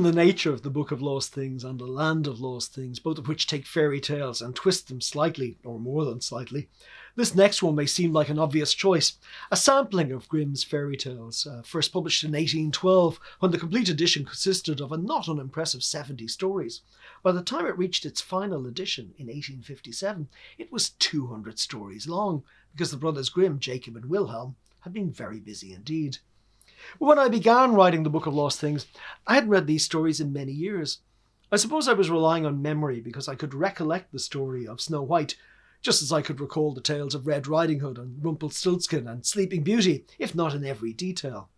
Given the nature of the Book of Lost Things and the Land of Lost Things, both of which take fairy tales and twist them slightly, or more than slightly, this next one may seem like an obvious choice. A sampling of Grimm's fairy tales, first published in 1812, when the complete edition consisted of a not unimpressive 70 stories. By the time it reached its final edition in 1857, it was 200 stories long, because the brothers Grimm, Jacob and Wilhelm, had been very busy indeed. But when I began writing the Book of Lost Things, I hadn't read these stories in many years. I suppose I was relying on memory because I could recollect the story of Snow White, just as I could recall the tales of Red Riding Hood and Rumpelstiltskin and Sleeping Beauty, if not in every detail.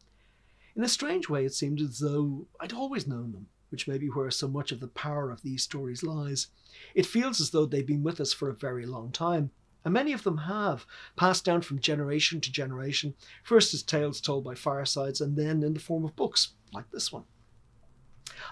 In a strange way, it seemed as though I'd always known them, which may be where so much of the power of these stories lies. It feels as though they've been with us for a very long time, and many of them have, passed down from generation to generation, first as tales told by firesides and then in the form of books, like this one.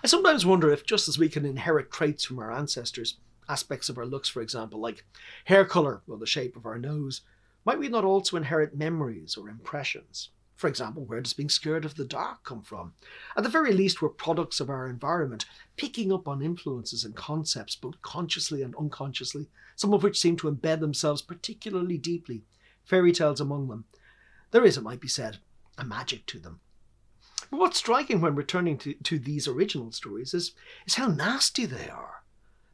I sometimes wonder if, just as we can inherit traits from our ancestors, aspects of our looks, for example, like hair colour or the shape of our nose, might we not also inherit memories or impressions? For example, where does being scared of the dark come from? At the very least, we're products of our environment, picking up on influences and concepts, both consciously and unconsciously, some of which seem to embed themselves particularly deeply, fairy tales among them. There is, it might be said, a magic to them. But what's striking when returning to these original stories is how nasty they are.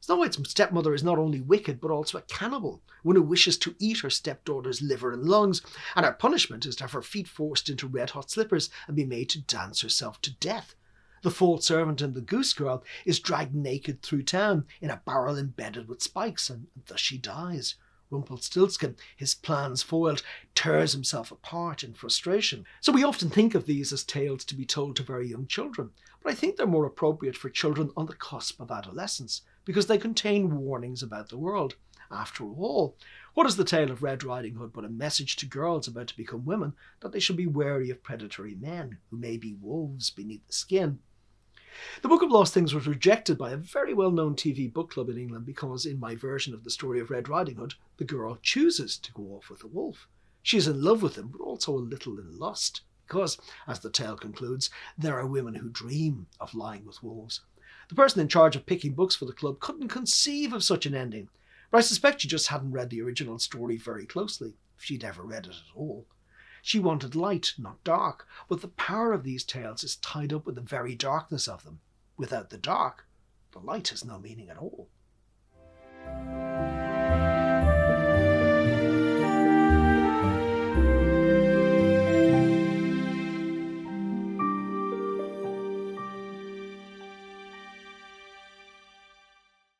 Snow White's stepmother is not only wicked, but also a cannibal, one who wishes to eat her stepdaughter's liver and lungs, and her punishment is to have her feet forced into red-hot slippers and be made to dance herself to death. The false servant and the goose girl is dragged naked through town in a barrel embedded with spikes, and thus she dies. Rumpelstiltskin, his plans foiled, tears himself apart in frustration. So we often think of these as tales to be told to very young children, but I think they're more appropriate for children on the cusp of adolescence, because they contain warnings about the world. After all, what is the tale of Red Riding Hood but a message to girls about to become women that they should be wary of predatory men who may be wolves beneath the skin? The Book of Lost Things was rejected by a very well-known TV book club in England because, in my version of the story of Red Riding Hood, the girl chooses to go off with a wolf. She is in love with him, but also a little in lust, because, as the tale concludes, there are women who dream of lying with wolves. The person in charge of picking books for the club couldn't conceive of such an ending, but I suspect she just hadn't read the original story very closely, if she'd ever read it at all. She wanted light, not dark, but the power of these tales is tied up with the very darkness of them. Without the dark, the light has no meaning at all.